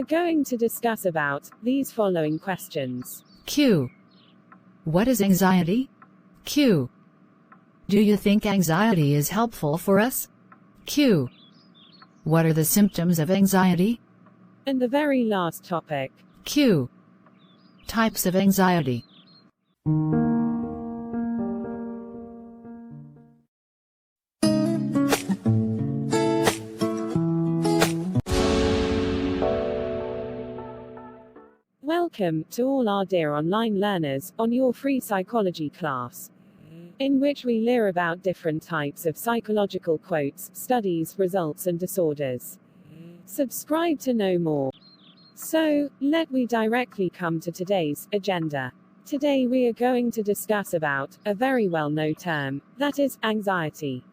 We're going to discuss about these following questions. Q. What is anxiety? Q. Do you think anxiety is helpful for us? Q. What are the symptoms of anxiety? And the very last topic. Q. Types of anxiety. Welcome to all our dear online learners on your free psychology class, in which we learn about different types of psychological quotes, studies, results and disorders. Subscribe to know more. So, let we directly come to today's agenda. Today we are going to discuss about a very well-known term, that is, anxiety.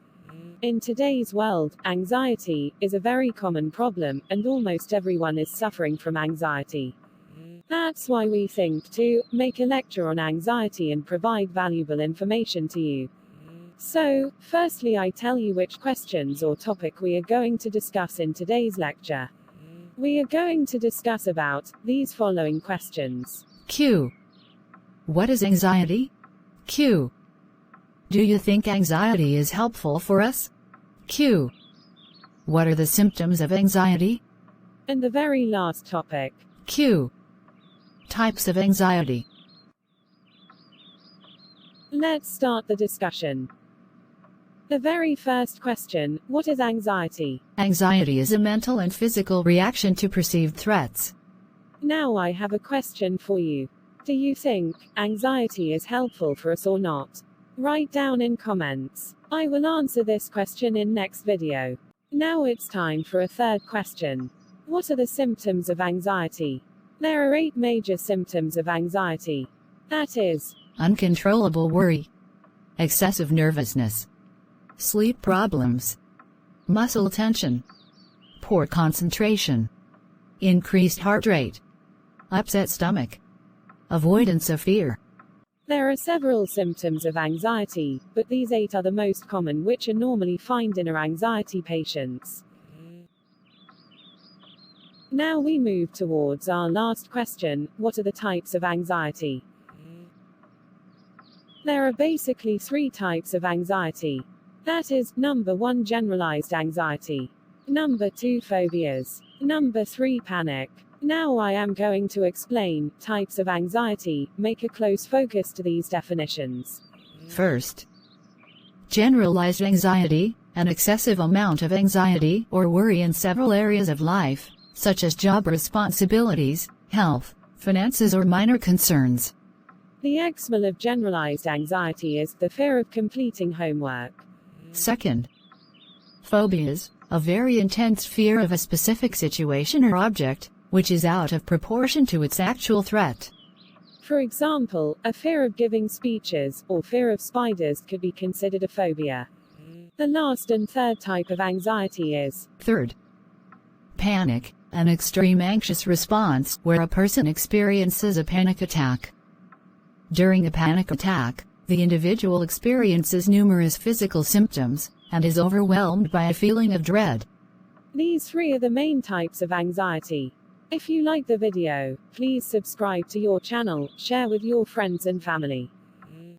In today's world, anxiety is a very common problem, and almost everyone is suffering from anxiety. That's why we think to make a lecture on anxiety and provide valuable information to you. So, firstly I tell you which questions or topic we are going to discuss in today's lecture. We are going to discuss about these following questions. Q. What is anxiety? Q. Do you think anxiety is helpful for us? Q. What are the symptoms of anxiety? And the very last topic. Q. Types of anxiety. Let's start the discussion. The very first question, what is anxiety? Anxiety is a mental and physical reaction to perceived threats. Now I have a question for you. Do you think anxiety is helpful for us or not? Write down in comments. I will answer this question in next video. Now it's time for a third question. What are the symptoms of anxiety? There are 8 major symptoms of anxiety. That is, uncontrollable worry, excessive nervousness, sleep problems, muscle tension, poor concentration, increased heart rate, upset stomach, avoidance of fear. There are several symptoms of anxiety, but these 8 are the most common which are normally found in our anxiety patients. Now we move towards our last question, what are the types of anxiety? There are basically 3 types of anxiety. That is, number 1 generalized anxiety. Number 2 phobias. Number 3 panic. Now I am going to explain types of anxiety, make a close focus to these definitions. First, generalized anxiety, an excessive amount of anxiety or worry in several areas of life, such as job responsibilities, health, finances or minor concerns. The example of generalized anxiety is the fear of completing homework. Second, phobias, a very intense fear of a specific situation or object, which is out of proportion to its actual threat. For example, a fear of giving speeches, or fear of spiders could be considered a phobia. The last and third type of anxiety is, third, panic, an extreme anxious response where a person experiences a panic attack. During a panic attack, the individual experiences numerous physical symptoms, and is overwhelmed by a feeling of dread. These 3 are the main types of anxiety. If you like the video, please subscribe to your channel, share with your friends and family.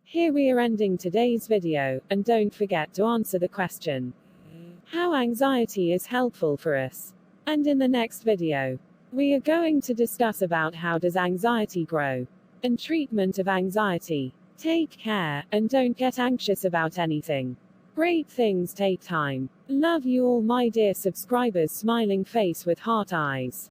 Here we are ending today's video, and don't forget to answer the question, how anxiety is helpful for us. And in the next video, we are going to discuss about how does anxiety grow, and treatment of anxiety. Take care, and don't get anxious about anything. Great things take time. Love you all my dear subscribers, smiling face with heart eyes.